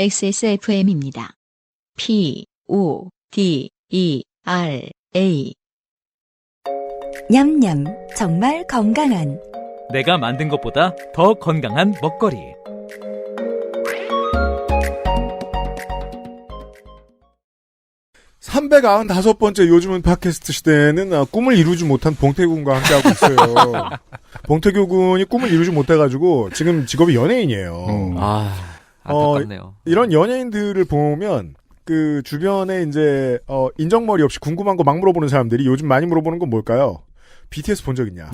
XSFM입니다. PODERA 냠냠 정말 건강한 내가 만든 것보다 더 건강한 먹거리. (395번째) 요즘은 팟캐스트 시대에는 꿈을 이루지 못한 봉태규 군과 함께하고 있어요. 봉태규 군이 꿈을 이루지 못해가지고 지금 직업이 연예인이에요. 안타깝네요. 이런 연예인들을 보면 그 주변에 이제 인정머리 없이 궁금한 거 막 물어보는 사람들이 요즘 많이 물어보는 건 뭘까요? BTS 본 적 있냐?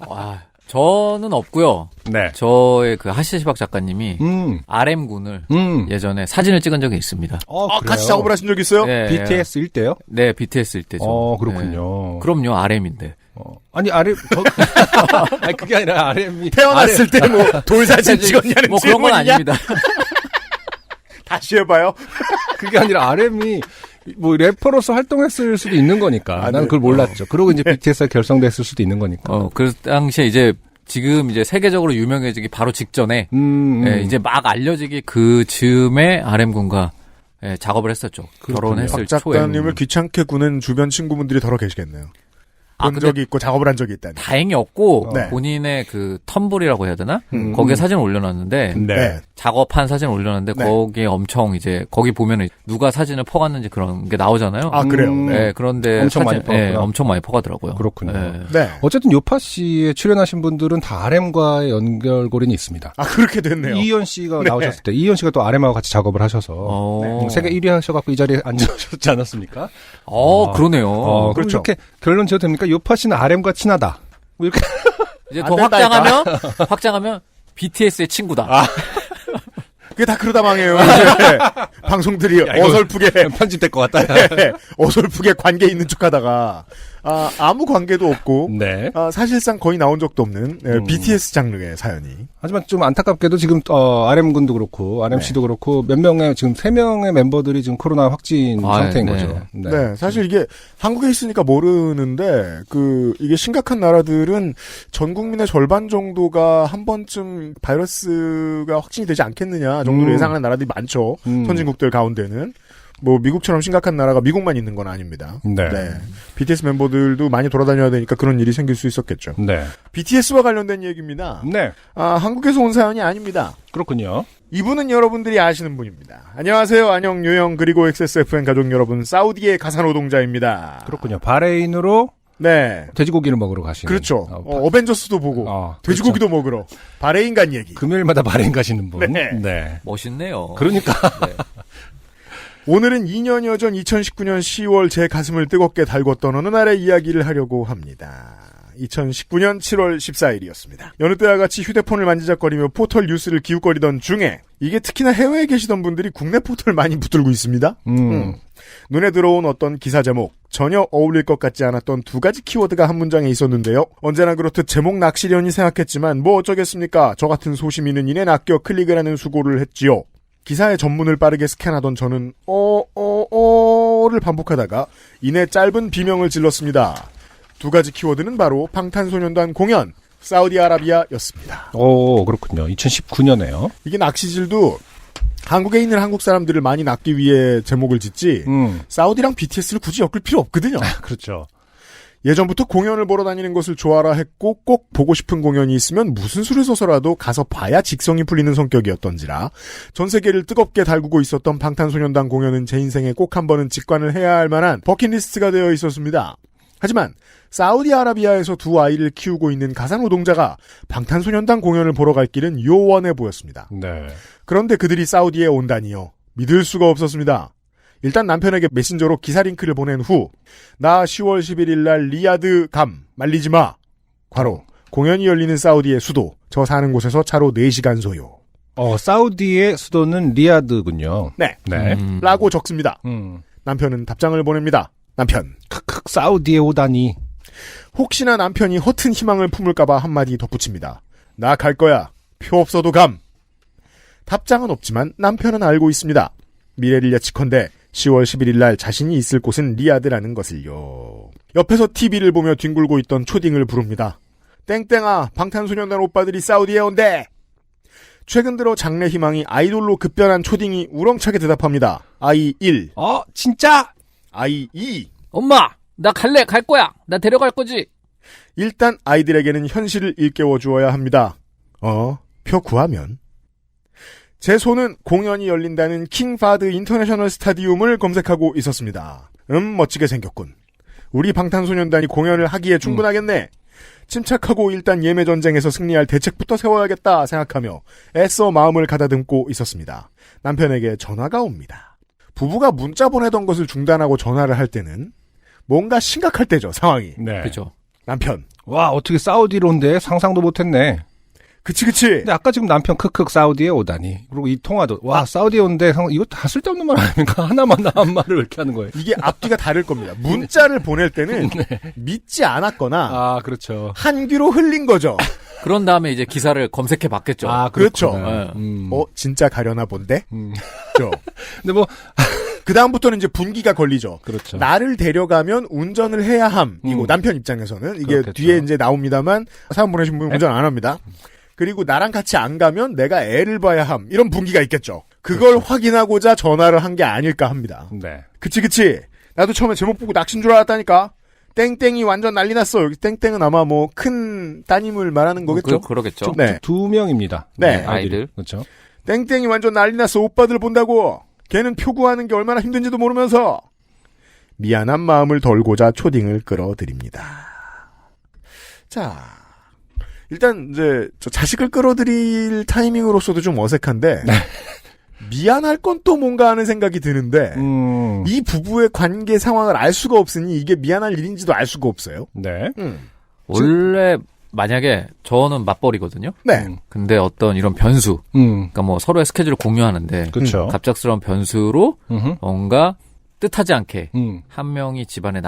와, 저는 없고요. 네. 저의 그 하시시박 작가님이 RM군을 예전에 사진을 찍은 적이 있습니다. 같이 작업을 하신 적 있어요? 네. BTS일 때요? 네, BTS일 때죠. 그렇군요. 네. 그럼요, RM인데. 아니, 아니, 그게 아니라 RM이. 태어났을 때 뭐 돌사진 찍었냐는 뭐 그런 건 질문이냐? 아닙니다. 다시 해봐요. 그게 아니라 RM이 뭐 래퍼로서 활동했을 수도 있는 거니까. 나는 그걸 몰랐죠. 그러고 이제 BTS가 결성됐을 수도 있는 거니까. 그 당시에 이제 지금 이제 세계적으로 유명해지기 바로 직전에 이제 막 알려지기 그 즈음에 RM군과 작업을 했었죠. 결혼했을 박 초에. 작가님을 귀찮게 구는 주변 친구분들이 더러 계시겠네요. 본 근데 적이 있고 작업을 한 적이 있다니. 다행히 없고 네. 본인의 그 텀블이라고 해야 되나? 거기에 사진을 올려놨는데 네. 작업한 사진을 올려놨는데 네. 거기에 엄청 이제 거기 보면은 누가 사진을 퍼갔는지 그런 게 나오잖아요. 아, 그래요? 네. 그런데 엄청 많이 퍼갔구나. 네, 엄청 많이 퍼가더라고요. 그렇군요. 네. 네. 어쨌든 요파 씨에 출연하신 분들은 다 RM과의 연결고리는 있습니다. 아, 그렇게 됐네요. 이희연 씨가 네. 나오셨을 때 이희연 씨가 또 RM하고 같이 작업을 하셔서 세계 1위 하셔갖고 이 자리에 앉으셨지 않았습니까? 그러네요. 그럼 이렇게 결론 지어도 됩니까? 요파 씨는 RM과 친하다. 뭐 이렇게 이제 안 더 된다니까. 확장하면 BTS의 친구다. 그게 다 그러다 망해요. 이제 방송들이 이거 어설프게 편집될 것 같다. 네, 어설프게 관계 있는 척하다가 아무 관계도 없고 네. 사실상 거의 나온 적도 없는 BTS 장르의 사연이. 하지만 좀 안타깝게도 지금 RM군도 그렇고 RMC도 그렇고 몇 명의 지금 3명의 멤버들이 지금 코로나 확진 상태인 네. 거죠. 네, 사실 이게 한국에 있으니까 모르는데 이게 심각한 나라들은 전 국민의 절반 정도가 한 번쯤 바이러스가 확진이 되지 않겠느냐 정도로 예상하는 나라들이 많죠. 선진국들 가운데는. 뭐 미국처럼 심각한 나라가 미국만 있는 건 아닙니다. 네. BTS 멤버들도 많이 돌아다녀야 되니까 그런 일이 생길 수 있었겠죠. 네. BTS와 관련된 얘기입니다. 네. 한국에서 온 사연이 아닙니다. 그렇군요. 이분은 여러분들이 아시는 분입니다. 안녕하세요. 안녕 요영 그리고 XSFM 가족 여러분. 사우디의 가사노동자입니다. 그렇군요. 바레인으로 네. 돼지고기를 먹으러 가시는. 그렇죠. 어벤져스도 보고 돼지고기도 먹으러 바레인 간 얘기. 금요일마다 바레인 가시는 분. 네. 멋있네요. 그러니까. 네. 오늘은 2년여 전 2019년 10월 제 가슴을 뜨겁게 달궜던 어느 날의 이야기를 하려고 합니다. 2019년 7월 14일이었습니다. 여느 때와 같이 휴대폰을 만지작거리며 포털 뉴스를 기웃거리던 중에 이게 특히나 해외에 계시던 분들이 국내 포털 많이 붙들고 있습니다. 눈에 들어온 어떤 기사 제목, 전혀 어울릴 것 같지 않았던 두 가지 키워드가 한 문장에 있었는데요. 언제나 그렇듯 제목 낚시려니 생각했지만 뭐 어쩌겠습니까? 저 같은 소심이는 이내 낚여 클릭을 하는 수고를 했지요. 기사의 전문을 빠르게 스캔하던 저는 를 반복하다가 이내 짧은 비명을 질렀습니다. 두 가지 키워드는 바로 방탄소년단 공연, 사우디아라비아였습니다. 그렇군요. 2019년에요. 이게 낚시질도 한국에 있는 한국 사람들을 많이 낚기 위해 제목을 짓지 사우디랑 BTS를 굳이 엮을 필요 없거든요. 그렇죠. 예전부터 공연을 보러 다니는 것을 좋아라 했고 꼭 보고 싶은 공연이 있으면 무슨 수를 써서라도 가서 봐야 직성이 풀리는 성격이었던지라 전 세계를 뜨겁게 달구고 있었던 방탄소년단 공연은 제 인생에 꼭 한 번은 직관을 해야 할 만한 버킷리스트가 되어 있었습니다. 하지만 사우디아라비아에서 두 아이를 키우고 있는 가사노동자가 방탄소년단 공연을 보러 갈 길은 요원해 보였습니다. 네. 그런데 그들이 사우디에 온다니요. 믿을 수가 없었습니다. 일단 남편에게 메신저로 기사 링크를 보낸 후 나 10월 11일 날 리야드 감 말리지 마. 괄호 공연이 열리는 사우디의 수도 저 사는 곳에서 차로 4시간 소요. 사우디의 수도는 리야드군요. 네. 네. 라고 적습니다. 남편은 답장을 보냅니다. 남편. 크크 사우디에 오다니. 혹시나 남편이 허튼 희망을 품을까봐 한마디 덧붙입니다. 나 갈 거야. 표 없어도 감. 답장은 없지만 남편은 알고 있습니다. 미래를 예측컨대 10월 11일 날 자신이 있을 곳은 리야드라는 것을요. 옆에서 TV를 보며 뒹굴고 있던 초딩을 부릅니다. 땡땡아, 방탄소년단 오빠들이 사우디에 온대. 최근 들어 장래 희망이 아이돌로 급변한 초딩이 우렁차게 대답합니다. 아이 1, 진짜? 아이 2. 엄마, 나 갈래, 갈 거야. 나 데려갈 거지. 일단 아이들에게는 현실을 일깨워 주어야 합니다. 표 구하면. 제 손은 공연이 열린다는 킹파드 인터내셔널 스타디움을 검색하고 있었습니다. 멋지게 생겼군. 우리 방탄소년단이 공연을 하기에 충분하겠네. 침착하고 일단 예매 전쟁에서 승리할 대책부터 세워야겠다 생각하며 애써 마음을 가다듬고 있었습니다. 남편에게 전화가 옵니다. 부부가 문자 보내던 것을 중단하고 전화를 할 때는 뭔가 심각할 때죠, 상황이. 네. 그죠. 남편. 와, 어떻게 사우디로 온대? 상상도 못했네. 그치. 근데 아까 지금 남편 크크 사우디에 오다니. 그리고 이 통화도 와, 사우디에 온대. 이거 다 쓸데없는 말 아닙니까? 하나만 나한 말을 왜 이렇게 하는 거예요? 이게 앞뒤가 다를 겁니다. 문자를 보낼 때는 믿지 않았거나 그렇죠. 한 귀로 흘린 거죠. 그런 다음에 이제 기사를 검색해 봤겠죠. 그렇죠. 진짜 가려나 본데? 그렇죠. 근데 뭐 그 다음부터는 이제 분기가 걸리죠. 그렇죠. 나를 데려가면 운전을 해야 함이고 남편 입장에서는 이게 그렇겠죠. 뒤에 이제 나옵니다만 사연 보내신 분은 운전 안 합니다. 그리고 나랑 같이 안 가면 내가 애를 봐야 함 이런 분기가 있겠죠. 그걸 확인하고자 전화를 한 게 아닐까 합니다. 네. 그치. 나도 처음에 제목 보고 낚시인 줄 알았다니까. 땡땡이 완전 난리 났어. 여기 땡땡은 아마 뭐 큰 따님을 말하는 거겠죠. 그러겠죠. 네. 2명입니다. 네. 아이들. 그렇죠. 땡땡이 완전 난리 났어. 오빠들 본다고. 걔는 표 구하는 게 얼마나 힘든지도 모르면서. 미안한 마음을 덜고자 초딩을 끌어들입니다. 자, 일단 이제 저 자식을 끌어들일 타이밍으로서도 좀 어색한데 미안할 건 또 뭔가 하는 생각이 드는데 이 부부의 관계 상황을 알 수가 없으니 이게 미안할 일인지도 알 수가 없어요. 네. 원래 만약에 저는 맞벌이거든요. 네. 근데 어떤 이런 변수, 그러니까 뭐 서로의 스케줄을 공유하는데 그렇죠. 갑작스러운 변수로 뭔가 뜻하지 않게 한 명이 집안에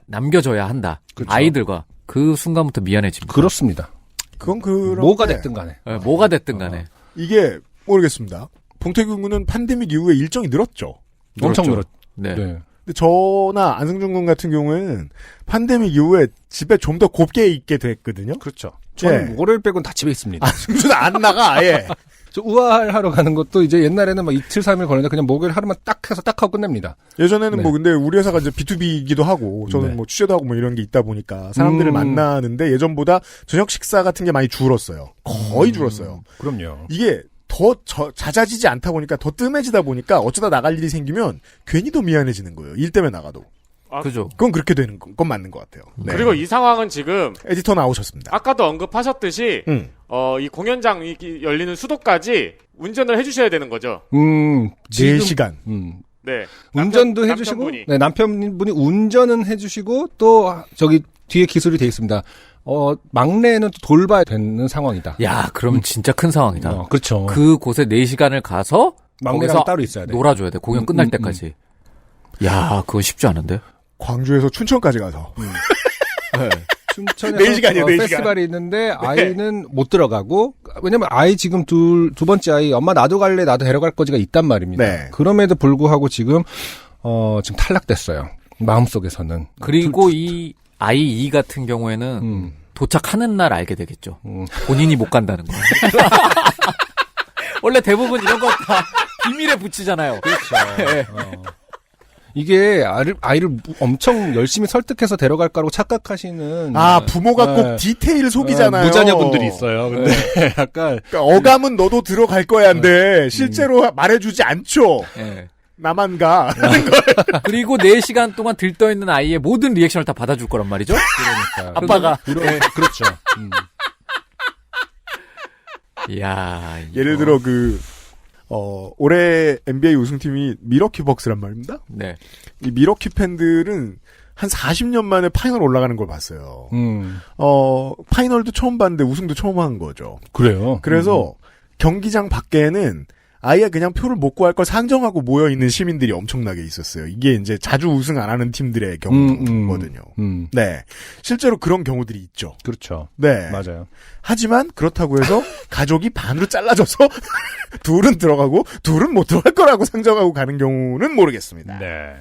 남겨져야 한다. 그렇죠. 아이들과 그 순간부터 미안해집니다. 그렇습니다. 그건 그런 뭐가 됐든 간에. 네, 뭐가 됐든 간에. 이게 모르겠습니다. 봉태규 군은 팬데믹 이후에 일정이 늘었죠. 엄청 늘었죠. 네. 네. 근데 저나 안승준 군 같은 경우에는 팬데믹 이후에 집에 좀 더 곱게 있게 됐거든요. 그렇죠. 저는 월요일 빼고는 다 집에 있습니다. 안승준 안 나가 아예. 저 우아하러 가는 것도 이제 옛날에는 막 이틀, 3일 걸렸는데 그냥 목요일 하루만 딱 해서 딱 하고 끝냅니다. 예전에는 네. 뭐 근데 우리 회사가 이제 B2B이기도 하고 저는 네. 뭐 취재도 하고 뭐 이런 게 있다 보니까 사람들을 만나는데 예전보다 저녁 식사 같은 게 많이 줄었어요. 거의 줄었어요. 그럼요. 이게 더 잦아지지 않다 보니까 더 뜸해지다 보니까 어쩌다 나갈 일이 생기면 괜히 더 미안해지는 거예요. 일 때문에 나가도. 그죠. 그건 그렇게 되는 건 맞는 것 같아요. 네. 그리고 이 상황은 지금 에디터 나오셨습니다. 아까도 언급하셨듯이 이 공연장이 열리는 수도까지 운전을 해주셔야 되는 거죠. 4시간. 네. 운전도 해주시고, 남편분이. 네, 남편분이 운전은 해주시고, 또, 저기, 뒤에 기술이 돼 있습니다. 막내는 또 돌봐야 되는 상황이다. 야, 그럼 진짜 큰 상황이다. 그렇죠. 그 곳에 4시간을 가서 막내랑 거기서 따로 있어야 돼. 놀아줘야 돼. 공연 끝날 때까지. 야, 그거 쉽지 않은데? 광주에서 춘천까지 가서. 네. 춘천에서 4시간이요, 4시간. 페스티벌이 있는데 아이는 못 들어가고 왜냐면 아이 지금 두 번째 아이 엄마 나도 갈래 나도 데려갈 거지가 있단 말입니다. 네. 그럼에도 불구하고 지금 지금 탈락됐어요. 마음속에서는. 그리고 이 아이 2 같은 경우에는 도착하는 날 알게 되겠죠. 본인이 못 간다는 거. 원래 대부분 이런 거 다 비밀에 붙이잖아요. 그렇죠. 네. 이게 아이를 엄청 열심히 설득해서 데려갈 거라고 착각하시는 부모가 꼭 디테일 속이잖아요. 무자녀분들이 있어요. 근데 약간 그러니까 어감은 너도 들어갈 거야인데 실제로 말해주지 않죠. 네. 나만 가. 그리고 4시간 동안 들떠있는 아이의 모든 리액션을 다 받아줄 거란 말이죠. 그러니까 아빠가. 그렇죠. 이야. 예를 들어 올해 NBA 우승팀이 미러키 벅스란 말입니다. 네. 이 미러키 팬들은 한 40년 만에 파이널 올라가는 걸 봤어요. 파이널도 처음 봤는데 우승도 처음 한 거죠. 그래요. 그래서 경기장 밖에는 아예 그냥 표를 못 구할 걸 상정하고 모여있는 시민들이 엄청나게 있었어요. 이게 이제 자주 우승 안 하는 팀들의 경우거든요. 네. 실제로 그런 경우들이 있죠. 그렇죠. 네. 맞아요. 하지만 그렇다고 해서 가족이 반으로 잘라져서 둘은 들어가고 둘은 못 들어갈 거라고 상정하고 가는 경우는 모르겠습니다. 네.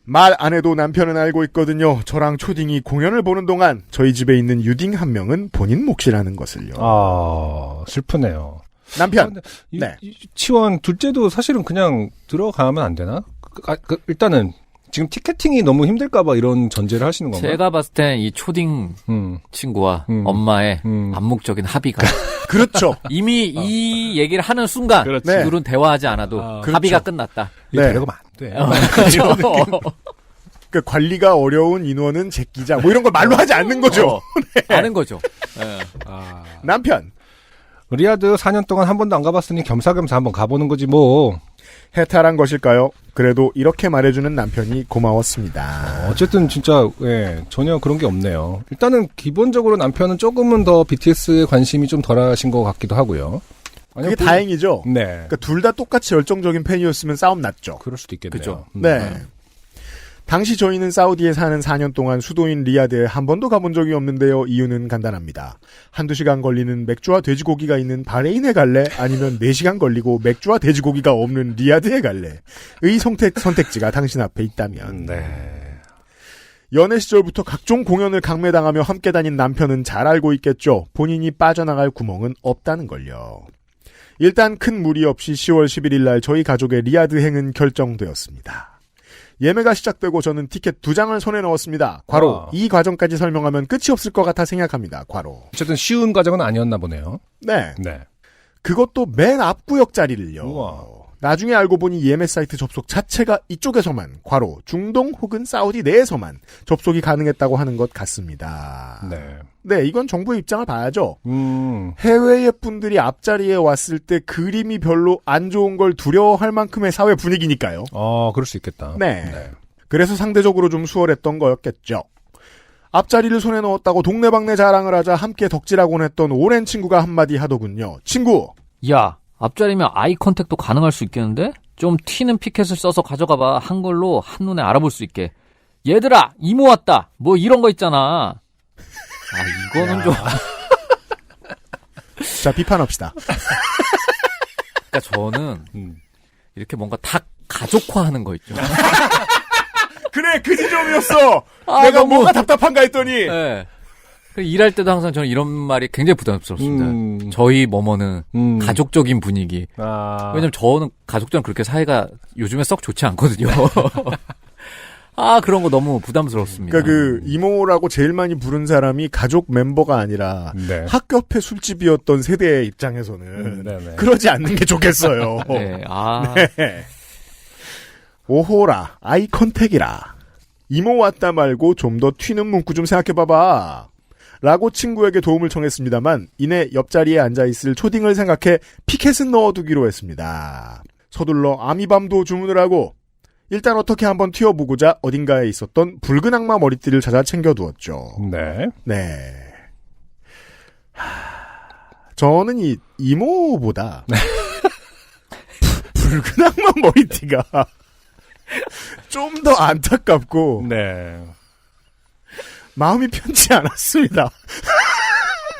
말 안 해도 남편은 알고 있거든요. 저랑 초딩이 공연을 보는 동안 저희 집에 있는 유딩 한 명은 본인 몫이라는 것을요. 슬프네요. 남편. 네. 치원 둘째도 사실은 그냥 들어가면 안 되나? 일단은 지금 티켓팅이 너무 힘들까봐 이런 전제를 하시는 건가요? 제가 봤을 땐 이 초딩 친구와 엄마의 암묵적인 합의가 그렇죠. 이미 이 얘기를 하는 순간 그렇지. 네. 둘은 대화하지 않아도 합의가 끝났다. 이거 네. 데려가면 안 돼. 그 관리가 어려운 인원은 제끼자. 뭐 이런 걸 말로 하지 않는 거죠. 아는 거죠. 남편. 리야드 4년 동안 한 번도 안 가봤으니 겸사겸사 한번 가보는 거지 뭐. 해탈한 것일까요? 그래도 이렇게 말해주는 남편이 고마웠습니다. 어쨌든 진짜 전혀 그런 게 없네요. 일단은 기본적으로 남편은 조금은 더 BTS에 관심이 좀 덜하신 것 같기도 하고요. 그게 다행이죠. 네. 그러니까 둘 다 똑같이 열정적인 팬이었으면 싸움 났죠. 그럴 수도 있겠네요. 그죠. 네. 당시 저희는 사우디에 사는 4년 동안 수도인 리야드에 한 번도 가본 적이 없는데요. 이유는 간단합니다. 한두 시간 걸리는 맥주와 돼지고기가 있는 바레인에 갈래? 아니면 4시간 걸리고 맥주와 돼지고기가 없는 리야드에 갈래? 의 선택지가 당신 앞에 있다면. 네. 연애 시절부터 각종 공연을 강매당하며 함께 다닌 남편은 잘 알고 있겠죠. 본인이 빠져나갈 구멍은 없다는 걸요. 일단 큰 무리 없이 10월 11일 날 저희 가족의 리야드행은 결정되었습니다. 예매가 시작되고 저는 티켓 2장을 손에 넣었습니다. 괄호. 이 과정까지 설명하면 끝이 없을 것 같아 생각합니다. 괄호. 어쨌든 쉬운 과정은 아니었나 보네요. 네. 네. 그것도 맨 앞 구역 자리를요. 우와. 나중에 알고 보니 예매 사이트 접속 자체가 이쪽에서만 괄호 중동 혹은 사우디 내에서만 접속이 가능했다고 하는 것 같습니다. 네. 네, 이건 정부의 입장을 봐야죠. 해외의 분들이 앞자리에 왔을 때 그림이 별로 안 좋은 걸 두려워할 만큼의 사회 분위기니까요. 그럴 수 있겠다. 네. 그래서 상대적으로 좀 수월했던 거였겠죠. 앞자리를 손에 넣었다고 동네방네 자랑을 하자 함께 덕질하곤 했던 오랜 친구가 한마디 하더군요. 친구! 야, 앞자리면 아이 컨택도 가능할 수 있겠는데? 좀 튀는 피켓을 써서 가져가봐. 한글로 한눈에 알아볼 수 있게. 얘들아, 이모 왔다. 뭐 이런 거 있잖아. 이거는 좀. 자, 비판합시다. 그러니까 저는 이렇게 뭔가 다 가족화하는 거 있죠. 그래, 그 지점이었어! 내가 너무... 뭐가 답답한가 했더니! 네. 일할 때도 항상 저는 이런 말이 굉장히 부담스럽습니다. 저희 뭐뭐는 가족적인 분위기. 왜냐면 저는 가족들은 그렇게 사이가 요즘에 썩 좋지 않거든요. 그런 거 너무 부담스럽습니다. 그러니까 이모라고 제일 많이 부른 사람이 가족 멤버가 아니라 네. 학교 앞에 술집이었던 세대의 입장에서는 그러지 않는 게 좋겠어요. 네. 네. 오호라, 아이 컨택이라. 이모 왔다 말고 좀 더 튀는 문구 좀 생각해봐봐. 라고 친구에게 도움을 청했습니다만 이내 옆자리에 앉아있을 초딩을 생각해 피켓은 넣어두기로 했습니다. 서둘러 아미밤도 주문을 하고 일단 어떻게 한번 튀어보고자 어딘가에 있었던 붉은 악마 머리띠를 찾아 챙겨두었죠. 네. 네. 저는 이 이모보다 붉은 악마 머리띠가 좀 더 안타깝고 네. 마음이 편치 않았습니다.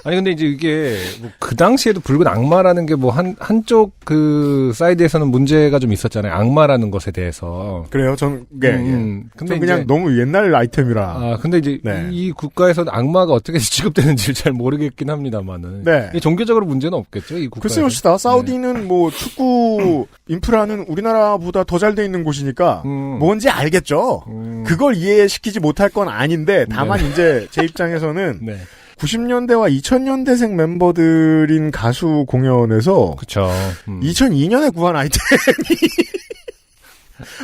아니 근데 이제 이게 그 당시에도 붉은 악마라는 게 한쪽 그 사이드에서는 문제가 좀 있었잖아요. 악마라는 것에 대해서. 그래요. 근데 그냥 너무 옛날 아이템이라. 근데 이제 이 국가에서는 악마가 어떻게 취급되는지를 잘 모르겠긴 합니다만은. 네. 종교적으로 문제는 없겠죠. 이 국가에서. 글쎄요, 시다. 사우디는 축구 인프라는 우리나라보다 더 잘 돼 있는 곳이니까 뭔지 알겠죠. 그걸 이해시키지 못할 건 아닌데 다만 이제 제 입장에서는. 네. 90년대와 2000년대생 멤버들인 가수 공연에서 그쵸. 2002년에 구한 아이템이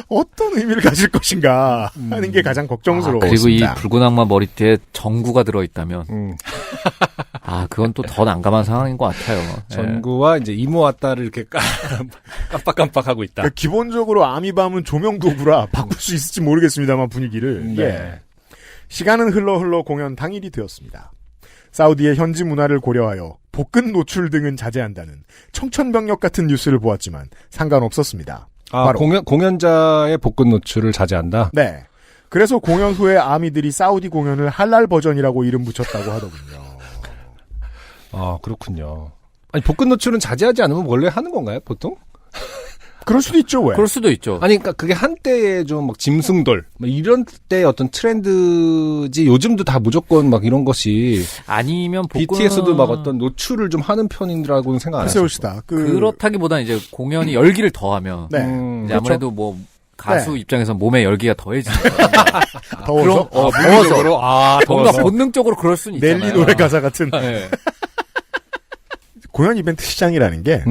어떤 의미를 가질 것인가 하는 게 가장 걱정스러웠습니다. 그리고 이 붉은 악마 머리띠에 전구가 들어있다면 그건 또 더 난감한 상황인 것 같아요. 전구와 이제 이모 왔다를 이렇게 깜빡깜빡하고 있다. 그러니까 기본적으로 아미밤은 조명 도구라 바꿀 수 있을지 모르겠습니다만 분위기를. 예. 시간은 흘러 공연 당일이 되었습니다. 사우디의 현지 문화를 고려하여 복근 노출 등은 자제한다는 청천벽력 같은 뉴스를 보았지만 상관없었습니다. 바로 공연자의 복근 노출을 자제한다? 네. 그래서 공연 후에 아미들이 사우디 공연을 할랄 버전이라고 이름 붙였다고 하더군요. 그렇군요. 아니 복근 노출은 자제하지 않으면 원래 하는 건가요, 보통? 그럴 수도 있죠, 왜? 그럴 수도 있죠. 아니, 그러니까 그게 한때의 좀 막 짐승돌, 뭐 이런 때 어떤 트렌드지 요즘도 다 무조건 막 이런 것이 아니면 복근은 BTS도 막 어떤 노출을 좀 하는 편이라고는 생각 안 했어요. 세우시다. 그렇다기보다는 이제 공연이 열기를 더하면 네. 이제 아무래도 뭐 가수 입장에서 몸에 열기가 더해지니까 더워서? 더워서 뭔가 더워서. 본능적으로 그럴 수는 있잖아요. 넬리 노래 가사 같은. 네. 공연 이벤트 시장이라는 게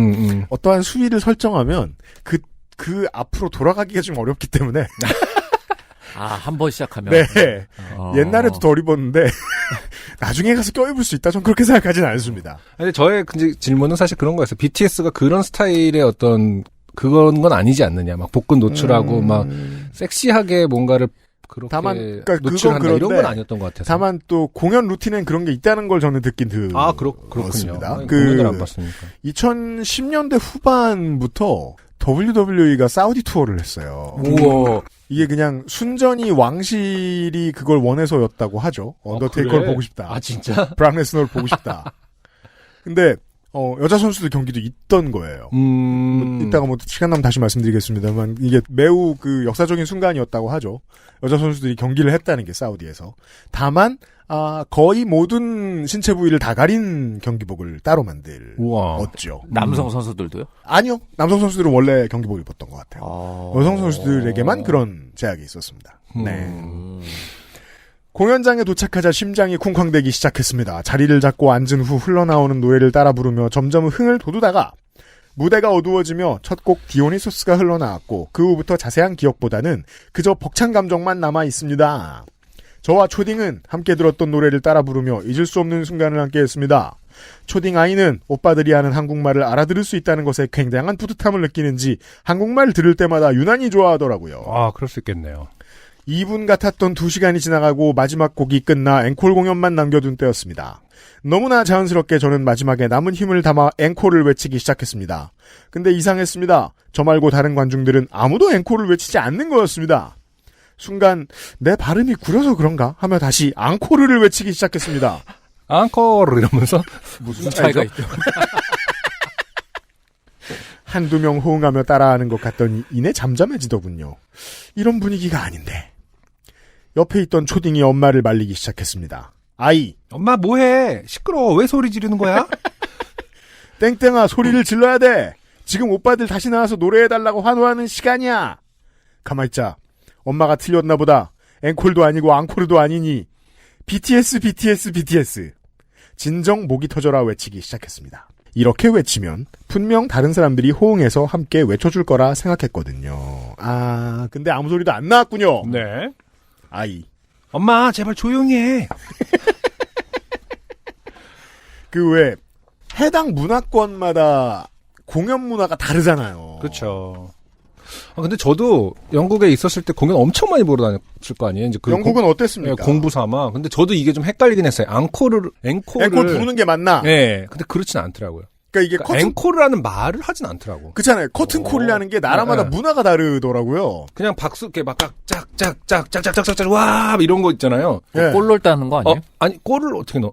어떠한 수위를 설정하면 그 앞으로 돌아가기가 좀 어렵기 때문에 한 번 시작하면 네. 옛날에도 덜 입었는데 나중에 가서 껴입을 수 있다. 전 그렇게 생각하진 않습니다. 근데 저의 질문은 사실 그런 거였어요. BTS가 그런 스타일의 어떤 그건 건 아니지 않느냐. 막 복근 노출하고 막 섹시하게 뭔가를 그렇게 다만, 그러니까 노출한다 그건 이런 그런데 건 아니었던 것 같아서. 다만 또 공연 루틴엔 그런 게 있다는 걸 저는 듣긴 그렇군요. 들었습니다. 공연을 안 봤으니까. 2010년대 후반부터 WWE가 사우디 투어를 했어요. 우와. 이게 그냥 순전히 왕실이 그걸 원해서였다고 하죠. 언더테이커를 그래? 보고 싶다. 아, 진짜? 브락 레스너를 보고 싶다. 근데 여자 선수들 경기도 있던 거예요. 이따가 뭐 시간 나면 다시 말씀드리겠습니다만 이게 매우 그 역사적인 순간이었다고 하죠. 여자 선수들이 경기를 했다는 게 사우디에서. 다만 거의 모든 신체 부위를 다 가린 경기복을 따로 만들었죠. 남성 선수들도요? 아니요. 남성 선수들은 원래 경기복을 입었던 것 같아요. 여성 선수들에게만 그런 제약이 있었습니다. 네. 공연장에 도착하자 심장이 쿵쾅대기 시작했습니다. 자리를 잡고 앉은 후 흘러나오는 노래를 따라 부르며 점점 흥을 돋우다가 무대가 어두워지며 첫 곡 디오니소스가 흘러나왔고 그 후부터 자세한 기억보다는 그저 벅찬 감정만 남아 있습니다. 저와 초딩은 함께 들었던 노래를 따라 부르며 잊을 수 없는 순간을 함께했습니다. 초딩 아이는 오빠들이 하는 한국말을 알아들을 수 있다는 것에 굉장한 뿌듯함을 느끼는지 한국말 들을 때마다 유난히 좋아하더라고요. 아, 그럴 수 있겠네요. 2분 같았던 2시간이 지나가고 마지막 곡이 끝나 앵콜 공연만 남겨둔 때였습니다. 너무나 자연스럽게 저는 마지막에 남은 힘을 담아 앵콜을 외치기 시작했습니다. 근데 이상했습니다. 저 말고 다른 관중들은 아무도 앵콜을 외치지 않는 거였습니다. 순간 내 발음이 구려서 그런가 하며 다시 앙코르를 외치기 시작했습니다. 앙코르 이러면서 무슨 차이가 있죠? 한두 명 호응하며 따라하는 것 같더니 이내 잠잠해지더군요. 이런 분위기가 아닌데. 옆에 있던 초딩이 엄마를 말리기 시작했습니다. 아이, 엄마 뭐해? 시끄러워. 왜 소리 지르는 거야? 땡땡아 소리를 질러야 돼. 지금 오빠들 다시 나와서 노래해달라고 환호하는 시간이야. 가만있자. 엄마가 틀렸나 보다. 앵콜도 아니고 앙코르도 아니니. BTS. 진정 목이 터져라 외치기 시작했습니다. 이렇게 외치면 분명 다른 사람들이 호응해서 함께 외쳐줄 거라 생각했거든요. 근데 아무 소리도 안 나왔군요. 네. 아이. 엄마 제발 조용히 해. 그 외 해당 문화권마다 공연 문화가 다르잖아요. 그렇죠. 근데 저도 영국에 있었을 때 공연 엄청 많이 보러 다녔을 거 아니에요. 이제 영국은 어땠습니까? 네, 공부 삼아. 근데 저도 이게 좀 헷갈리긴 했어요. 앵콜 부르는 게 맞나? 네. 근데 그렇진 않더라고요. 그러니까 이게 앵콜이라는 말을 하진 않더라고. 그렇잖아요. 커튼콜이라는 게 나라마다 네. 문화가 다르더라고요. 그냥 박수 이렇게 막 짝짝짝짝짝짝짝짝 와 이런 거 있잖아요. 네. 골 넣을 때 하는 거 아니에요? 아니 골을 어떻게 넣어?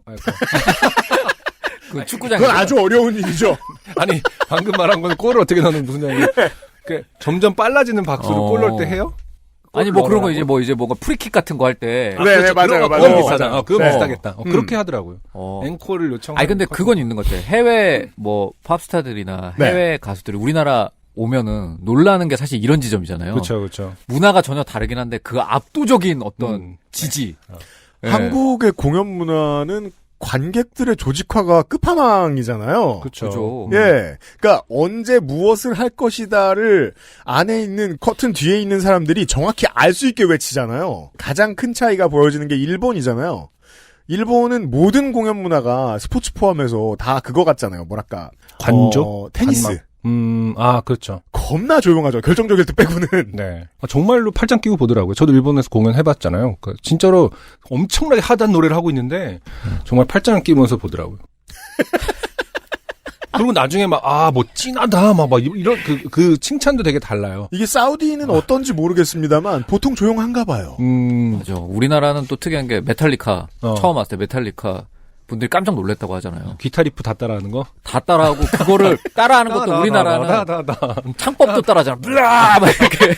그 축구장. 그건 아주 어려운 일이죠. 아니 방금 말한 건 골을 어떻게 넣는 무슨 얘기? 그 점점 빨라지는 박수를 골 넣을 때 해요? 아니 뭐 그런 거 이제 뭔가 프리킥 같은 거 할 때. 네, 맞아요. 그건 비슷하다. 그건 비슷하겠다. 그렇게 하더라고요. 어. 앵콜을 요청. 아니 근데 그건 있는 것 같아요. 해외 뭐 팝스타들이나 해외 가수들이 우리나라 오면은 놀라는 게 사실 이런 지점이잖아요. 그렇죠. 문화가 전혀 다르긴 한데 그 압도적인 어떤 지지. 네. 한국의 공연 문화는 관객들의 조직화가 끝판왕이잖아요. 그렇죠. 예. 그러니까 언제 무엇을 할 것이다를 안에 있는 커튼 뒤에 있는 사람들이 정확히 알 수 있게 외치잖아요. 가장 큰 차이가 보여지는 게 일본이잖아요. 일본은 모든 공연 문화가 스포츠 포함해서 다 그거 같잖아요. 뭐랄까. 관조? 테니스. 그렇죠. 겁나 조용하죠. 결정적일 때 빼고는. 네. 정말로 팔짱 끼고 보더라고요. 저도 일본에서 공연해봤잖아요. 진짜로 엄청나게 하단 노래를 하고 있는데, 정말 팔짱을 끼면서 보더라고요. 그리고 나중에 뭐 찐하다, 이런, 그 칭찬도 되게 달라요. 이게 사우디는 어떤지 모르겠습니다만, 보통 조용한가 봐요. 맞아. 우리나라는 또 특이한 게 메탈리카. 처음 왔을 때 메탈리카. 분들이 깜짝 놀랐다고 하잖아요. 기타 리프 다 따라하는 거? 다 따라하고 그거를 따라하는 것도 우리나라는 창법도 따라하잖아. 블라 막 이렇게.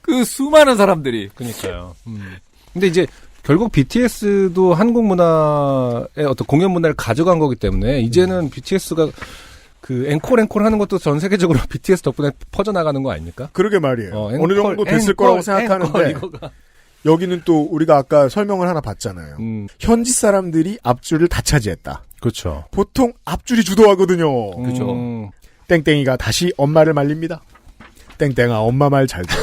그 수많은 사람들이. 그러니까요. 근데 이제 결국 BTS도 한국 문화의 어떤 공연 문화를 가져간 거기 때문에 이제는 BTS가 그 앵콜 하는 것도 전 세계적으로 BTS 덕분에 퍼져나가는 거 아닙니까? 그러게 말이에요. 앵콜, 어느 정도 됐을 앵콜, 거라고 생각하는데 이거가. 여기는 또 우리가 아까 설명을 하나 봤잖아요. 현지 사람들이 앞줄을 다 차지했다. 그렇죠. 보통 앞줄이 주도하거든요. 그죠. 땡땡이가 다시 엄마를 말립니다. 땡땡아 엄마 말 잘 들어.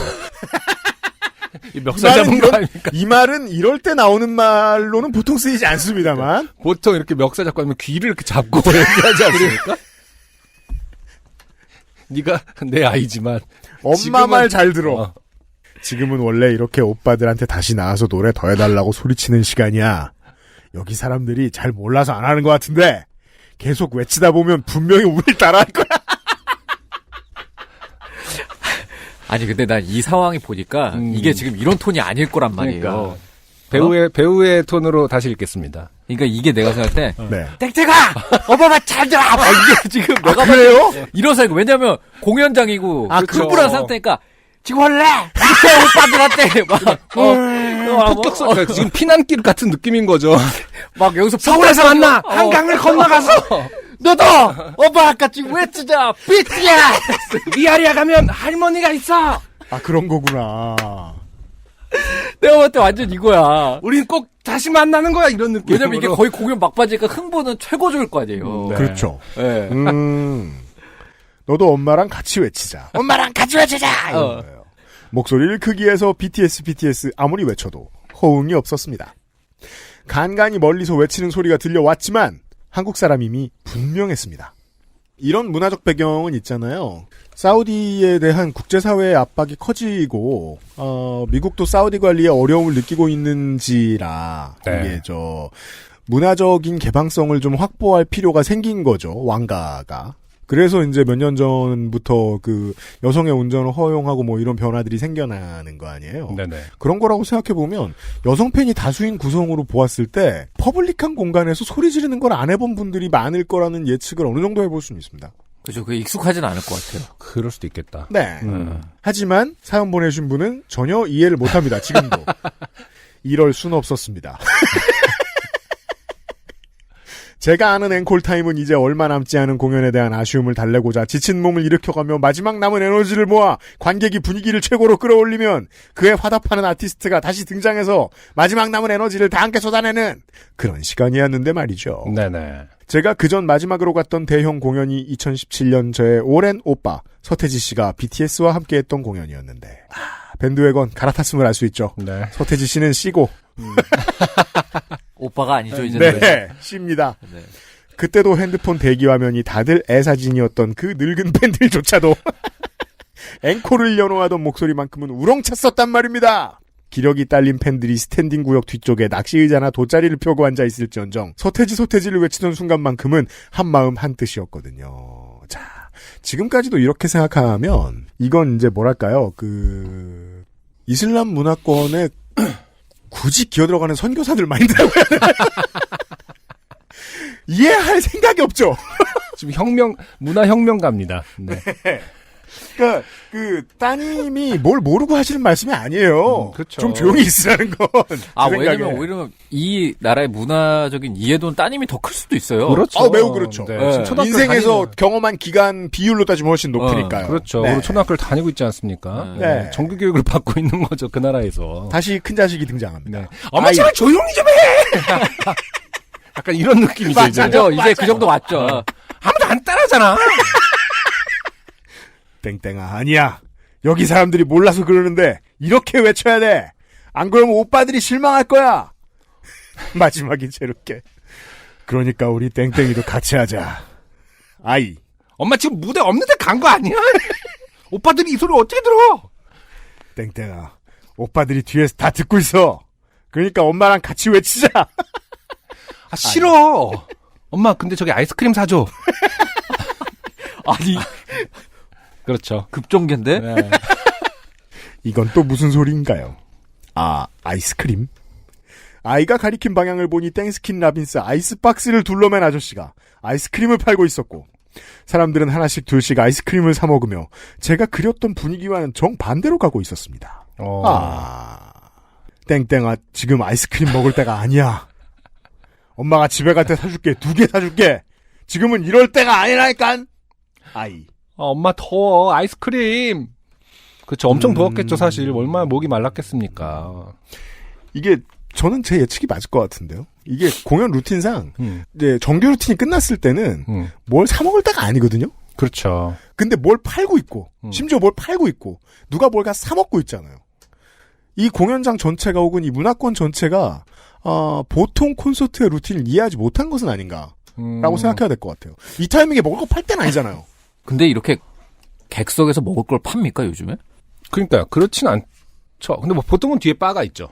멱살 잡은 거 아닙니까? 이 말은 이럴 때 나오는 말로는 보통 쓰이지 않습니다만 보통 이렇게 멱살 잡고 하면 귀를 이렇게 잡고 얘기하지 않습니까? 네가 내 아이지만 엄마 말 잘 들어. 어. 지금은 원래 이렇게 오빠들한테 다시 나와서 노래 더 해달라고 소리치는 시간이야. 여기 사람들이 잘 몰라서 안 하는 것 같은데 계속 외치다 보면 분명히 우릴 따라할 거야. 아니 근데 난 이 상황이 보니까 이게 지금 이런 톤이 아닐 거란 말이에요. 그러니까. 배우의 톤으로 다시 읽겠습니다. 그러니까 이게 내가 생각할 때 네. 땡땡아 엄마 말 잘 들어. 막 이게 지금 내가 그래요? 이런 사이고 왜냐면 공연장이고 그렇죠. 흥분한 상태니까 지금 원래 이렇게 오빠들한테 폭격성 그러니까 지금 피난길 같은 느낌인 거죠. 막 여기서 서울에서 만나 한강을 건너가서 너도 오빠 아까 지금 외치자 BTS 리아리아 가면 할머니가 있어. 아 그런 거구나. 내가 볼 때 완전 이거야. 우린 꼭 다시 만나는 거야 이런 느낌. 왜냐면 이게 거의 공연 막바지니까 흥분은 최고조일 거 아니에요. 네. 그렇죠. 네. 너도 엄마랑 같이 외치자. 엄마랑 같이 외치자. 이런 거예요. 목소리를 크게 해서 BTS 아무리 외쳐도 호응이 없었습니다. 간간히 멀리서 외치는 소리가 들려왔지만 한국 사람임이 분명했습니다. 이런 문화적 배경은 있잖아요. 사우디에 대한 국제사회의 압박이 커지고 미국도 사우디 관리에 어려움을 느끼고 있는지라 네. 이게 문화적인 개방성을 좀 확보할 필요가 생긴 거죠. 왕가가. 그래서 이제 몇 년 전부터 그 여성의 운전을 허용하고 뭐 이런 변화들이 생겨나는 거 아니에요. 네네. 그런 거라고 생각해보면 여성 팬이 다수인 구성으로 보았을 때 퍼블릭한 공간에서 소리 지르는 걸 안 해본 분들이 많을 거라는 예측을 어느 정도 해볼 수는 있습니다. 그죠. 그게 익숙하진 않을 것 같아요. 그럴 수도 있겠다. 네. 하지만 사연 보내신 분은 전혀 이해를 못합니다. 지금도. 이럴 수는 없었습니다. 제가 아는 앵콜타임은 이제 얼마 남지 않은 공연에 대한 아쉬움을 달래고자 지친 몸을 일으켜가며 마지막 남은 에너지를 모아 관객이 분위기를 최고로 끌어올리면 그에 화답하는 아티스트가 다시 등장해서 마지막 남은 에너지를 다 함께 쏟아내는 그런 시간이었는데 말이죠. 네네. 제가 그전 마지막으로 갔던 대형 공연이 2017년 저의 오랜 오빠 서태지 씨가 BTS와 함께했던 공연이었는데 밴드웨건 갈아탔음을 알 수 있죠. 네. 서태지 씨는 C고 오빠가 아니죠 이제. 네, C입니다. 네. 그때도 핸드폰 대기 화면이 다들 애사진이었던 그 늙은 팬들조차도 앵콜을 연호하던 목소리만큼은 우렁찼었단 말입니다. 기력이 딸린 팬들이 스탠딩 구역 뒤쪽에 낚시 의자나 돗자리를 펴고 앉아 있을지언정 서태지를 외치던 순간만큼은 한마음 한뜻이었거든요. 자, 지금까지도 이렇게 생각하면 이건 이제 뭐랄까요? 이슬람 문화권에 굳이 기어들어가는 선교사들 마인드라고 해야 되나? 이해할 생각이 없죠. 지금 문화혁명가입니다. 네. 그러니까 따님이 뭘 모르고 하시는 말씀이 아니에요. 그렇죠. 좀 조용히 있으라는 건. 왜냐면 오히려 이 나라의 문화적인 이해도는 따님이 더 클 수도 있어요. 그렇죠. 매우 그렇죠. 네. 네. 초등학교 인생에서 경험한 기간 비율로 따지면 훨씬 높으니까요. 그렇죠. 네. 우리 초등학교를 다니고 있지 않습니까? 네. 정규 교육을 받고 있는 거죠. 그 나라에서. 다시 큰 자식이 등장합니다. 네. 엄마 제발 조용히 좀 해! 약간 이런 느낌이죠. 이제. 맞죠. 이제 그 정도 왔죠. 아무도 안 따라하잖아. 땡땡아 아니야. 여기 사람들이 몰라서 그러는데 이렇게 외쳐야 돼. 안 그러면 오빠들이 실망할 거야. 마지막이 제롭게. 그러니까 우리 땡땡이도 같이 하자. 아이. 엄마 지금 무대 없는데 간 거 아니야? 오빠들이 이 소리 어떻게 들어? 땡땡아. 오빠들이 뒤에서 다 듣고 있어. 그러니까 엄마랑 같이 외치자. 아, 싫어. 엄마 근데 저기 아이스크림 사줘. 아니 그렇죠. 급종계인데. 네. 이건 또 무슨 소리인가요? 아, 아이스크림? 아이가 가리킨 방향을 보니 땡스킨 라빈스 아이스박스를 둘러맨 아저씨가 아이스크림을 팔고 있었고 사람들은 하나씩 둘씩 아이스크림을 사 먹으며 제가 그렸던 분위기와는 정반대로 가고 있었습니다. 땡땡아 지금 아이스크림 먹을 때가 아니야. 엄마가 집에 갈 때 사줄게. 2개 사줄게. 지금은 이럴 때가 아니라니깐. 아이. 엄마 더워 아이스크림. 그쵸 엄청 더웠겠죠 사실. 얼마나 목이 말랐겠습니까. 이게 저는 제 예측이 맞을 것 같은데요. 이게 공연 루틴상 이제 정규 루틴이 끝났을 때는 뭘 사 먹을 때가 아니거든요. 그렇죠. 근데 뭘 팔고 있고 심지어 뭘 팔고 있고 누가 뭘 사 먹고 있잖아요. 이 공연장 전체가 혹은 이 문화권 전체가 보통 콘서트의 루틴을 이해하지 못한 것은 아닌가라고 생각해야 될 것 같아요. 이 타이밍에 먹을 거 팔 때는 아니잖아요. 근데 이렇게 객석에서 먹을 걸 팝니까 요즘에? 그러니까요. 그렇진 않죠. 근데 뭐 보통은 뒤에 바가 있죠.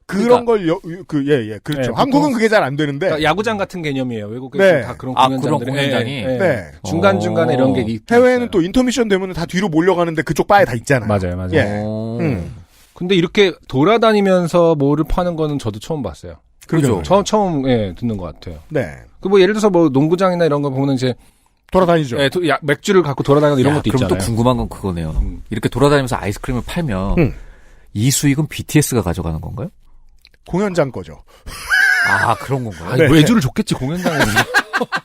그런 걸 그렇죠. 네, 한국은 그게 잘 안 되는데 그러니까 야구장 같은 개념이에요. 외국에서 네. 다 그런 아, 공연장들이. 그런 공연장이? 네. 중간 중간에 이런 게 해외에는 또 인터미션 되면 다 뒤로 몰려가는데 그쪽 바에 다 있잖아요. 맞아요. 예. 근데 이렇게 돌아다니면서 뭐를 파는 거는 저도 처음 봤어요. 그렇죠. 처음 듣는 것 같아요. 네. 그 뭐 예를 들어서 뭐 농구장이나 이런 거 보면 이제 돌아다니죠. 맥주를 갖고 돌아다니는 이런 것도 그럼 있잖아요. 또 궁금한 건 그거네요. 이렇게 돌아다니면서 아이스크림을 팔면 이 수익은 BTS가 가져가는 건가요? 공연장 거죠. 아 그런 건가요? 아니, 외주를 줬겠지 공연장에는.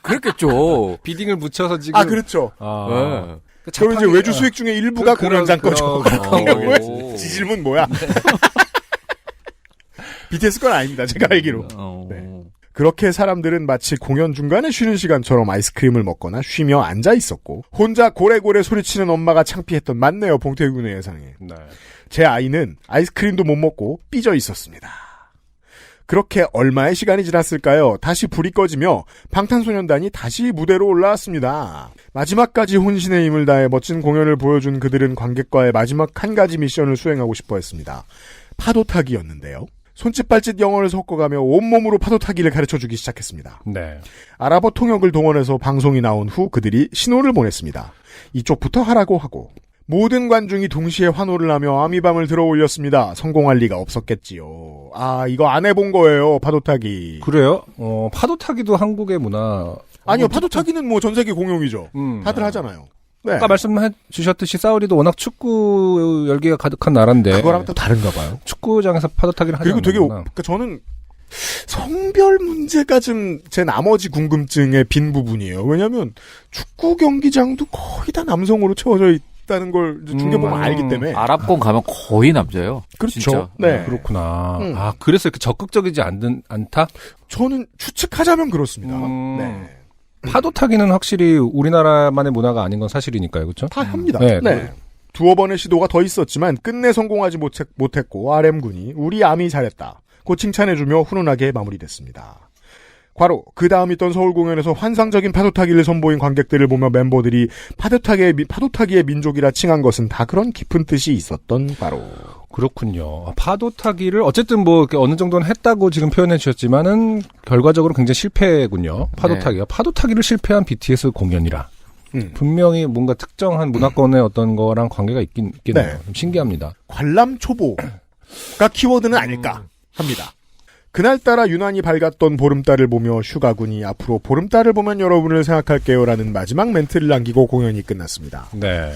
그랬겠죠. 비딩을 묻혀서 지금. 그렇죠. 네. 그럼 이제 외주 수익 중에 일부가 공연장 거죠. 그런 지 질문 뭐야? BTS 건 아닙니다. 제가 알기로. 네. 그렇게 사람들은 마치 공연 중간에 쉬는 시간처럼 아이스크림을 먹거나 쉬며 앉아 있었고 혼자 고래고래 소리치는 엄마가 창피했던 맞네요. 봉태균의 예상에. 네. 제 아이는 아이스크림도 못 먹고 삐져 있었습니다. 그렇게 얼마의 시간이 지났을까요? 다시 불이 꺼지며 방탄소년단이 다시 무대로 올라왔습니다. 마지막까지 혼신의 힘을 다해 멋진 공연을 보여준 그들은 관객과의 마지막 한 가지 미션을 수행하고 싶어 했습니다. 파도 타기였는데요. 손짓 발짓 영어를 섞어가며 온몸으로 파도 타기를 가르쳐주기 시작했습니다. 네. 아랍어 통역을 동원해서 방송이 나온 후 그들이 신호를 보냈습니다. 이쪽부터 하라고 하고 모든 관중이 동시에 환호를 하며 아미밤을 들어 올렸습니다. 성공할 리가 없었겠지요. 이거 안 해본 거예요. 파도 타기. 그래요? 파도 타기도 한국의 문화. 아니요. 파도 타기는 뭐 전 세계 공용이죠. 다들 하잖아요. 네. 아까 말씀해 주셨듯이 사우디도 워낙 축구 열기가 가득한 나라인데 그거랑 또 다른가 봐요. 축구장에서 파도 타기를 하지 그리고 되게 그러니까 저는 성별 문제가 좀 제 나머지 궁금증의 빈 부분이에요. 왜냐하면 축구 경기장도 거의 다 남성으로 채워져 있다는 걸 중계 보면 알기 때문에 아랍권 가면 거의 남자예요. 그렇죠. 진짜. 네. 그렇구나. 그래서 이렇게 적극적이지 않다? 저는 추측하자면 그렇습니다. 네. 파도 타기는 확실히 우리나라만의 문화가 아닌 건 사실이니까요. 그렇죠? 다 합니다. 네. 두어 번의 시도가 더 있었지만 끝내 성공하지 못했고 RM군이 우리 암이 잘했다. 고 칭찬해주며 훈훈하게 마무리됐습니다. 과로 그 다음 있던 서울 공연에서 환상적인 파도타기를 선보인 관객들을 보며 멤버들이 파도타기의 민족이라 칭한 것은 다 그런 깊은 뜻이 있었던 과로. 그렇군요. 파도 타기를 어쨌든 뭐 이렇게 어느 정도는 했다고 지금 표현해 주셨지만은 결과적으로 굉장히 실패군요. 파도 타기가. 파도 타기를 실패한 BTS 공연이라. 분명히 뭔가 특정한 문화권의 어떤 거랑 관계가 있겠네요. 네. 좀 신기합니다. 관람 초보가 키워드는 아닐까 합니다. 그날따라 유난히 밝았던 보름달을 보며 휴가군이 앞으로 보름달을 보면 여러분을 생각할게요라는 마지막 멘트를 남기고 공연이 끝났습니다. 네.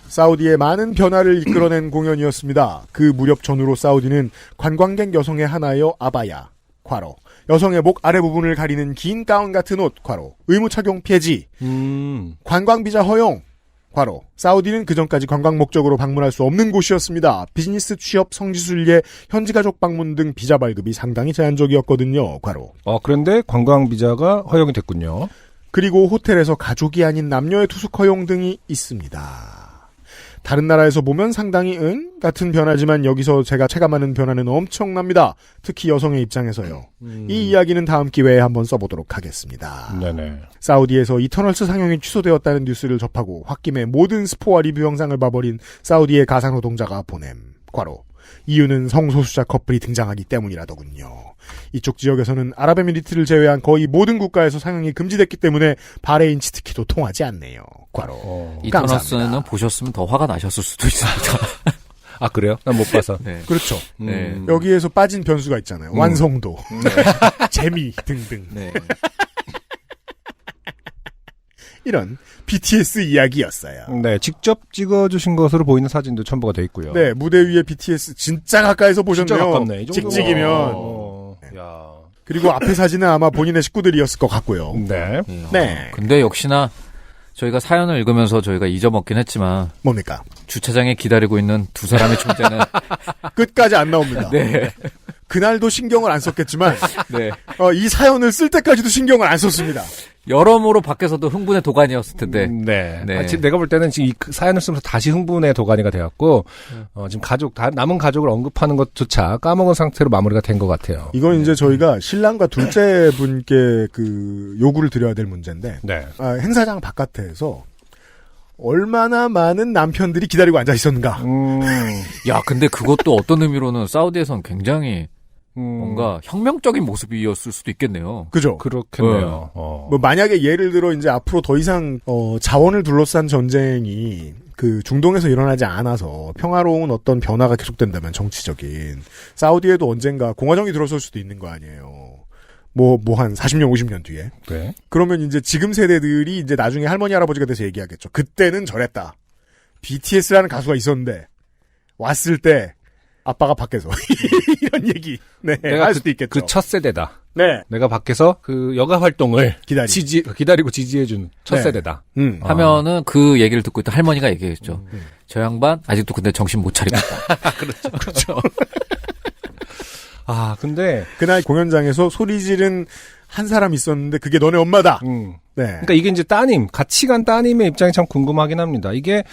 사우디의 많은 변화를 이끌어낸 공연이었습니다. 그 무렵 전후로 사우디는 관광객 여성의 하나여 아바야, 괄호, 여성의 목 아래 부분을 가리는 긴 가운 같은 옷, 괄호, 의무 착용 폐지, 관광비자 허용, 괄호, 사우디는 그전까지 관광 목적으로 방문할 수 없는 곳이었습니다. 비즈니스 취업, 성지순례, 현지 가족 방문 등 비자 발급이 상당히 제한적이었거든요. 괄호. 그런데 관광 비자가 허용이 됐군요. 그리고 호텔에서 가족이 아닌 남녀의 투숙 허용 등이 있습니다. 다른 나라에서 보면 상당히 같은 변화지만 여기서 제가 체감하는 변화는 엄청납니다. 특히 여성의 입장에서요. 이 이야기는 다음 기회에 한번 써보도록 하겠습니다. 네네. 사우디에서 이터널스 상영이 취소되었다는 뉴스를 접하고 홧김에 모든 스포와 리뷰 영상을 봐버린 사우디의 가상노동자가 보냄. 괄호. 이유는 성소수자 커플이 등장하기 때문이라더군요. 이쪽 지역에서는 아랍에미리트를 제외한 거의 모든 국가에서 상영이 금지됐기 때문에 바레인 치트키도 통하지 않네요. 괄호. 이터너스는 보셨으면 더 화가 나셨을 수도 있습니다. 아, 그래요? 난 못 봐서. 네. 그렇죠. 네. 여기에서 빠진 변수가 있잖아요. 완성도, 재미 등등. 네. 이런 BTS 이야기였어요. 네, 직접 찍어주신 것으로 보이는 사진도 첨부가 돼 있고요. 네, 무대 위에 BTS 진짜 가까이서 보셨네요. 진짜 가깝네. 이 정도면. 찍찍이면. 야. 그리고 앞에 사진은 아마 본인의 식구들이었을 것 같고요. 네. 네. 근데 역시나 저희가 사연을 읽으면서 저희가 잊어먹긴 했지만 뭡니까? 주차장에 기다리고 있는 두 사람의 존재는 끝까지 안 나옵니다. 네. 그날도 신경을 안 썼겠지만 네. 이 사연을 쓸 때까지도 신경을 안 썼습니다. 여러모로 밖에서도 흥분의 도가니였을 텐데. 네. 네. 지금 내가 볼 때는 지금 이 사연을 쓰면서 다시 흥분의 도가니가 되었고, 지금 남은 가족을 언급하는 것조차 까먹은 상태로 마무리가 된 것 같아요. 이건 이제 저희가 신랑과 둘째 분께 그 요구를 드려야 될 문제인데, 네. 행사장 바깥에서 얼마나 많은 남편들이 기다리고 앉아 있었는가. 야, 근데 그것도 어떤 의미로는 사우디에선 굉장히 뭔가 혁명적인 모습이었을 수도 있겠네요. 그죠? 그렇겠네요. 뭐 만약에 예를 들어 이제 앞으로 더 이상 자원을 둘러싼 전쟁이 그 중동에서 일어나지 않아서 평화로운 어떤 변화가 계속된다면 정치적인 사우디에도 언젠가 공화정이 들어설 수도 있는 거 아니에요. 뭐 한 40년 50년 뒤에. 네. 그러면 이제 지금 세대들이 이제 나중에 할머니 할아버지가 돼서 얘기하겠죠. 그때는 저랬다. BTS라는 가수가 있었는데 왔을 때 아빠가 밖에서 이런 얘기 내가 할 수도 있겠죠. 그 첫 세대다. 네. 내가 밖에서 그 여가 활동을 기다리고 지지해준 첫 네. 세대다. 하면은 그 얘기를 듣고 있던 할머니가 얘기했죠. 저 양반 아직도 근데 정신 못 차리고 있다. 그렇죠. 아, 근데 그날 공연장에서 소리 지른 한 사람 있었는데 그게 너네 엄마다. 네. 그러니까 이게 이제 같이 간 따님의 입장이 참 궁금하긴 합니다. 이게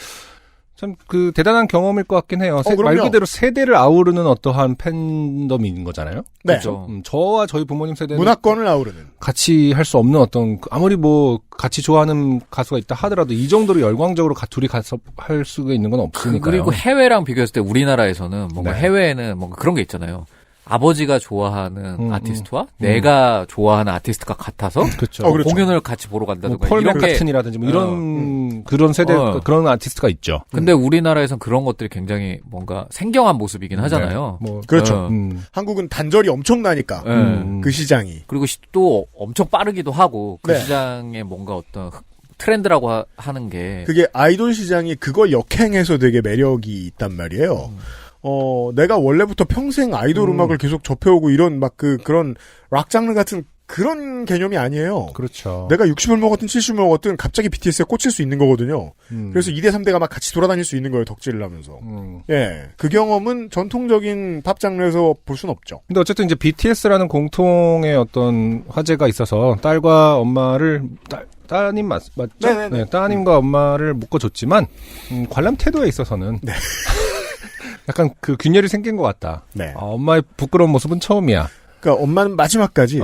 참 그 대단한 경험일 것 같긴 해요. 말 그대로 세대를 아우르는 어떠한 팬덤인 거잖아요. 네. 그렇죠. 저와 저희 부모님 세대는 문화권을 아우르는 같이 할 수 없는 어떤 아무리 뭐 같이 좋아하는 가수가 있다 하더라도 이 정도로 열광적으로 둘이 가서 할 수가 있는 건 없으니까요. 그리고 해외랑 비교했을 때 우리나라에서는 뭔가 네. 해외에는 뭔가 그런 게 있잖아요. 아버지가 좋아하는 아티스트와 내가 좋아하는 아티스트가 같아서 그렇죠. 그렇죠. 공연을 같이 보러 간다든가 폴 이런 게 맥카튼이라든지 뭐 이런 그런 세대 그런 아티스트가 있죠. 근데 우리나라에선 그런 것들이 굉장히 뭔가 생경한 모습이긴 하잖아요. 뭐 그렇죠. 한국은 단절이 엄청나니까 그 시장이 그리고 또 엄청 빠르기도 하고 그 네. 시장에 뭔가 어떤 트렌드라고 하는 게 그게 아이돌 시장이 그걸 역행해서 되게 매력이 있단 말이에요. 내가 원래부터 평생 아이돌 음악을 계속 접해오고 이런 그런 락 장르 같은 그런 개념이 아니에요. 그렇죠. 내가 60을 먹었든 70을 먹었든 갑자기 BTS에 꽂힐 수 있는 거거든요. 그래서 2대 3대가 막 같이 돌아다닐 수 있는 거예요. 덕질을 하면서. 예. 그 경험은 전통적인 팝 장르에서 볼 수는 없죠. 근데 어쨌든 이제 BTS라는 공통의 어떤 화제가 있어서 딸과 엄마를 따님 맞죠? 네네네. 네, 따님과 엄마를 묶어줬지만 관람 태도에 있어서는 네. 약간 그 균열이 생긴 것 같다. 네. 엄마의 부끄러운 모습은 처음이야. 그러니까 엄마는 마지막까지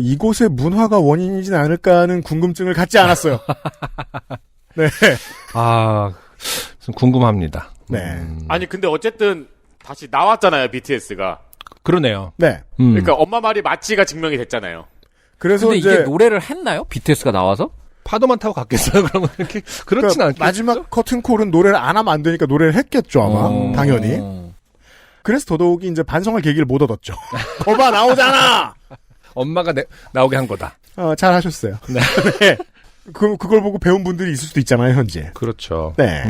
이곳의 문화가 원인이진 않을까 하는 궁금증을 갖지 않았어요. 네. 좀 궁금합니다. 네. 아니 근데 어쨌든 다시 나왔잖아요 BTS가. 그러네요. 네. 그러니까 엄마 말이 맞지가 증명이 됐잖아요. 그래서 근데 이제 이게 노래를 했나요? BTS가 나와서? 파도만 타고 갔겠어요? 그런 거 이렇게 그렇진 않겠죠. 마지막 커튼콜은 노래를 안 하면 안 되니까 노래를 했겠죠 아마 당연히. 그래서 더더욱이 이제 반성할 계기를 못 얻었죠. 거봐 나오잖아. 엄마가 나오게 한 거다. 잘하셨어요. 네. 그걸 보고 배운 분들이 있을 수도 있잖아요 현재. 그렇죠. 네.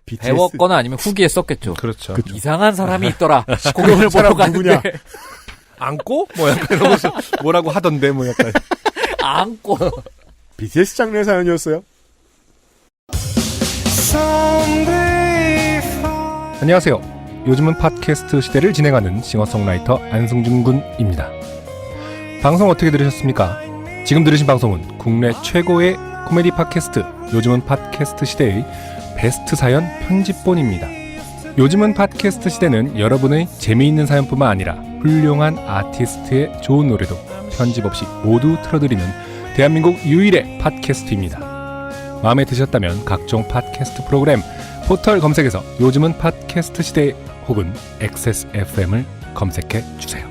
BTS... 배웠거나 아니면 후기에 썼겠죠. 그렇죠. 이상한 사람이 있더라. 공연을 보러 갔는데. 안고? 뭐 약간 이러면서 뭐라고 하던데 뭐 약간. 안고. BTS 장르의 사연이었어요. 안녕하세요. 요즘은 팟캐스트 시대를 진행하는 싱어송라이터 안승준 군입니다. 방송 어떻게 들으셨습니까? 지금 들으신 방송은 국내 최고의 코미디 팟캐스트 요즘은 팟캐스트 시대의 베스트 사연 편집본입니다. 요즘은 팟캐스트 시대는 여러분의 재미있는 사연뿐만 아니라 훌륭한 아티스트의 좋은 노래도 편집 없이 모두 틀어드리는 대한민국 유일의 팟캐스트입니다. 마음에 드셨다면 각종 팟캐스트 프로그램 포털 검색에서 요즘은 팟캐스트 시대 혹은 XSFM을 검색해 주세요.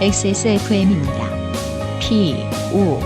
XSFM입니다. PODERA